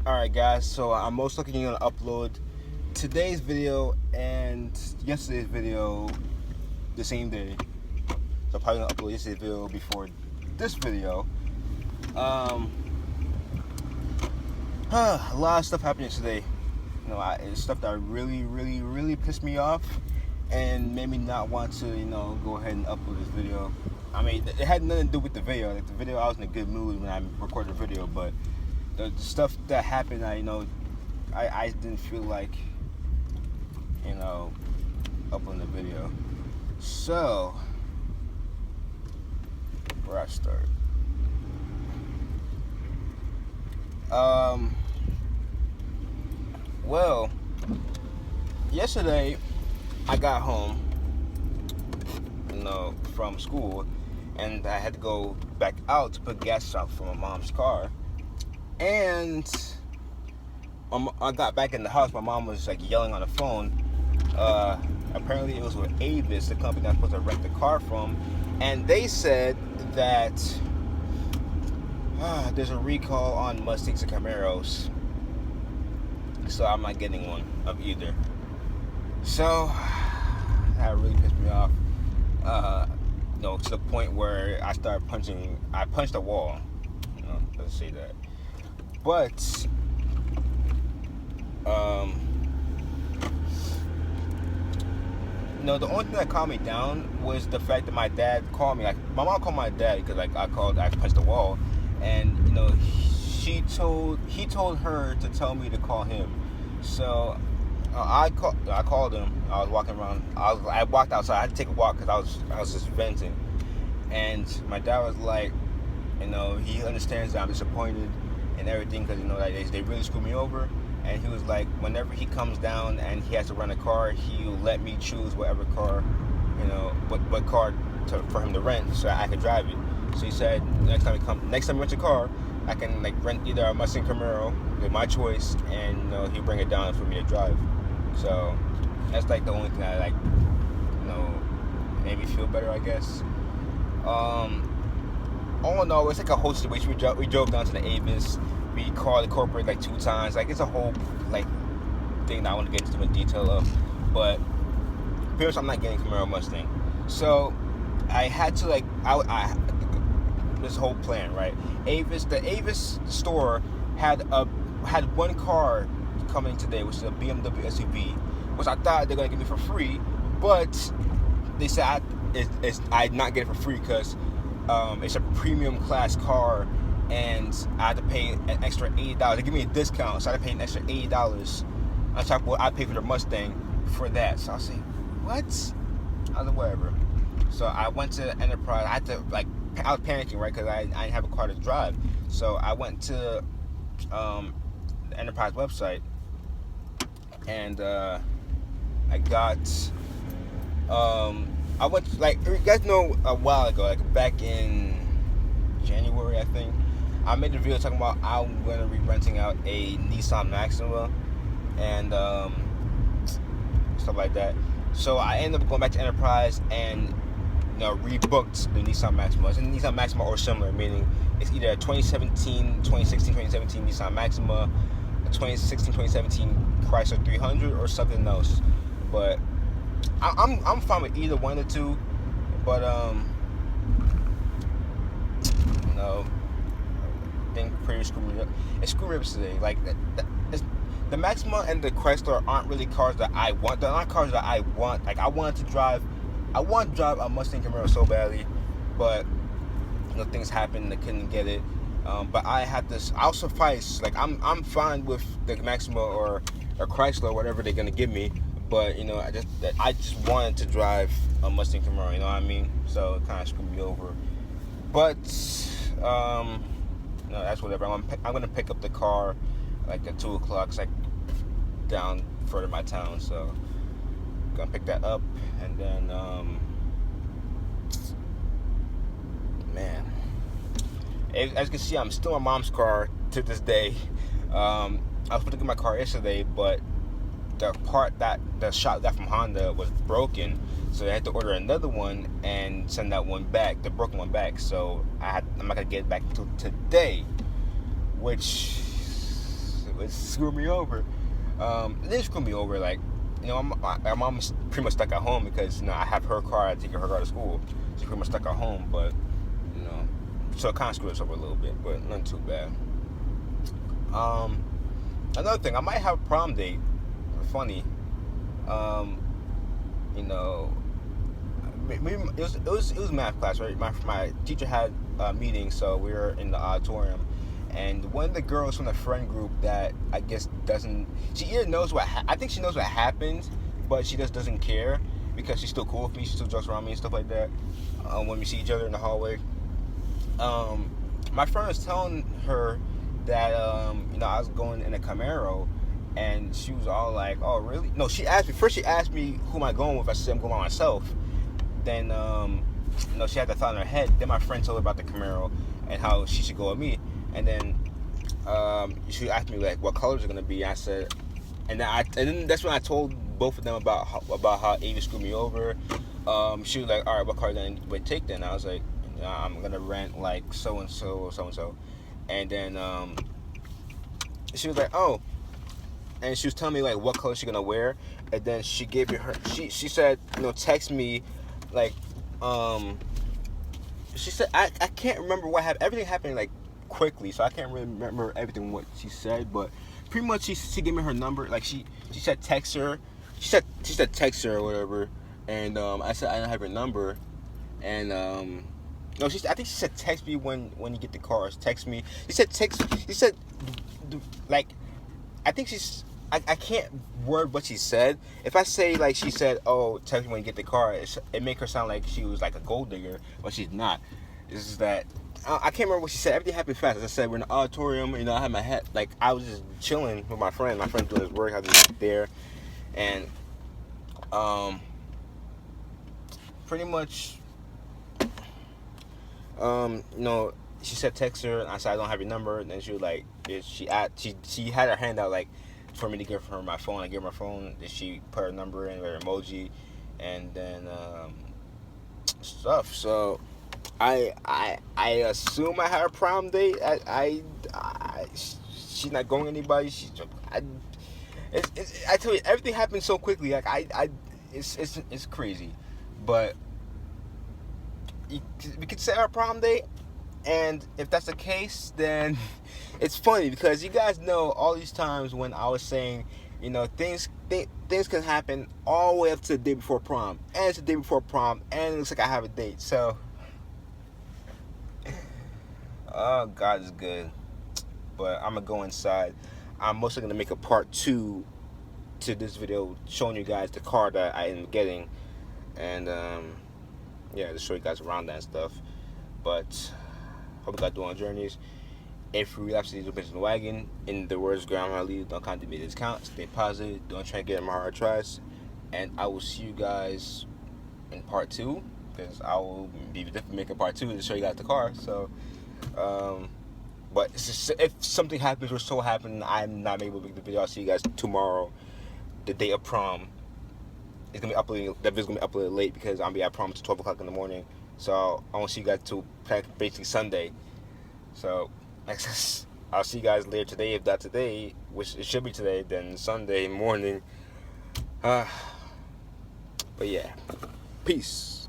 Alright guys, so I'm most likely going to upload today's video and yesterday's video the same day. So I'm probably going to upload yesterday's video before this video. A lot of stuff happened yesterday. It's stuff that really pissed me off and made me not want to, go ahead and upload this video. I mean, it had nothing to do with the video. Like the video, I was in a good mood when I recorded the video, but the stuff that happened, I didn't feel like, uploading the video. So, where I start? Well, yesterday I got home, from school, and I had to go back out to put gas out for my mom's car. And I got back in the house. My mom was like yelling on the phone. Apparently it was with Avis, the company I'm supposed to rent the car from, and they said that there's a recall on Mustangs and Camaros, so I'm not getting one of either. So that really pissed me off. To the point where I punched a wall. Let's say that. But the only thing that calmed me down was the fact that my dad called me. Like my mom called my dad because I punched the wall, and he told her to tell me to call him. So I called him. I was walking around. I walked outside. I had to take a walk because I was just venting, and my dad was like, he understands that I'm disappointed and everything because they really screwed me over. And he was like, whenever he comes down and he has to rent a car, he'll let me choose whatever car, what car for him to rent so I can drive it. So he said next time he rents a car, I can rent either a Mustang Camaro with my choice, and he'll bring it down for me to drive. So that's the only thing that made me feel better, I guess. All in all, it's a whole situation. We drove down to the Avis. We called the corporate 2 times. It's a whole thing that I want to get into in detail of. But pretty much I'm not getting Camaro Mustang. So I had to this whole plan, right? The Avis store had one car coming today, which is a BMW SUV, which I thought they're gonna give me for free, but they said I'd not get it for free because it's a premium class car, and I had to pay an extra $80. They give me a discount, so I had to pay an extra $80 on top of what I paid for the Mustang for that. So I was saying, what? I was like, whatever. So I went to Enterprise. I was panicking, right, because I didn't have a car to drive. So I went to the Enterprise website, and I got I went you guys know a while ago, back in January, I think, I made a video talking about I'm gonna be renting out a Nissan Maxima and stuff like that. So I ended up going back to Enterprise and rebooked the Nissan Maxima. It's a Nissan Maxima or similar, meaning it's either a 2016, 2017 Nissan Maxima, a 2016-2017 Chrysler 300, or something else. But I'm fine with either one of the two. But thing pretty screwed me up. It screwed me up today. The Maxima and the Chrysler aren't really cars that I want. They're not cars that I want. I want to drive a Mustang Camaro so badly, but things happened. I couldn't get it. But I had this. I'll suffice. I'm fine with the Maxima or Chrysler, whatever they're gonna give me. But I just wanted to drive a Mustang Camaro. You know what I mean? So it kind of screwed me over. But that's whatever. I'm gonna pick up the car at 2 o'clock. It's down further in my town, so gonna pick that up, and then man, as you can see, I'm still in mom's car to this day. I was supposed to get my car yesterday, but the part that the shop got from Honda was broken, so they had to order another one and send that one back, the broken one back. So I'm not gonna get it back until today, which It screwed me over. It didn't screw me over. Like, my mom's pretty much stuck at home because I have her car. I take her car to school. She's pretty much stuck at home, but so it kind of screwed us over a little bit, but nothing too bad. Another thing, I might have a prom date. Funny. It was math class, right? My teacher had a meeting, so we were in the auditorium, and one of the girls from the friend group that I guess doesn't, she either knows I think she knows what happened, but she just doesn't care because she's still cool with me. She still jokes around me and stuff like that. When we see each other in the hallway, my friend was telling her that I was going in a Camaro, and she was all like, "Oh, really?" No, she asked me who am I going with. I said I'm going by myself. Then she had that thought in her head. Then my friend told her about the Camaro and how she should go with me. And then she asked me like what colors are gonna be. I said, and then that's when I told both of them about how Ava screwed me over. She was like, "All right, what car then would take then?" I was like, "I'm gonna rent like so and so or so and so." And then she was like, "Oh," and she was telling me like what color she's gonna wear. And then she gave me she said, text me like she said I can't remember what happened. Everything happened like quickly, so I can't really remember everything what she said, but pretty much she gave me her number. Like she said text her. She said text her or whatever, and I said I don't have her number, and no, I think she said text me when you get the cars. Text me. She said like I think I can't word what she said. If I say like she said, "Oh, text me when you get the car," it make her sound like she was like a gold digger, but she's not. It's just that I can't remember what she said. Everything happened fast. As I said, we're in the auditorium. I had my head like I was just chilling with my friend. My friend doing his work. I was just there, and pretty much, she said text her, and I said I don't have your number. And then she was like, she had her hand out like for me to give her my phone. I gave her my phone. Then she put her number in, her emoji, and then stuff. So I assume I had a prom date. She's not going anybody. I tell you, everything happened so quickly. Like it's crazy, but we could say our prom date. And if that's the case, then it's funny because you guys know all these times when I was saying, things can happen all the way up to the day before prom, and it's the day before prom, and it looks like I have a date. So, oh, God is good. But I'm gonna go inside. I'm mostly gonna make a part 2 to this video showing you guys the car that I am getting, and to show you guys around that and stuff. But hope you guys do on journeys. If you relapse these bitches in the wagon, in the words Grandma Lee, don't contemplate discount. Stay positive. Don't try to get in my hard tries. And I will see you guys in part 2, because I will be definitely making part 2 to show you guys the car. So, but if something happens or so happens, I'm not able to make the video. I'll see you guys tomorrow, the day of prom. It's gonna be uploading. That video's gonna be uploaded late because I'm gonna be at prom till 12 o'clock in the morning. So I want to see you guys till basically Sunday. So I'll see you guys later today. If not today, which it should be today, then Sunday morning. But yeah, peace.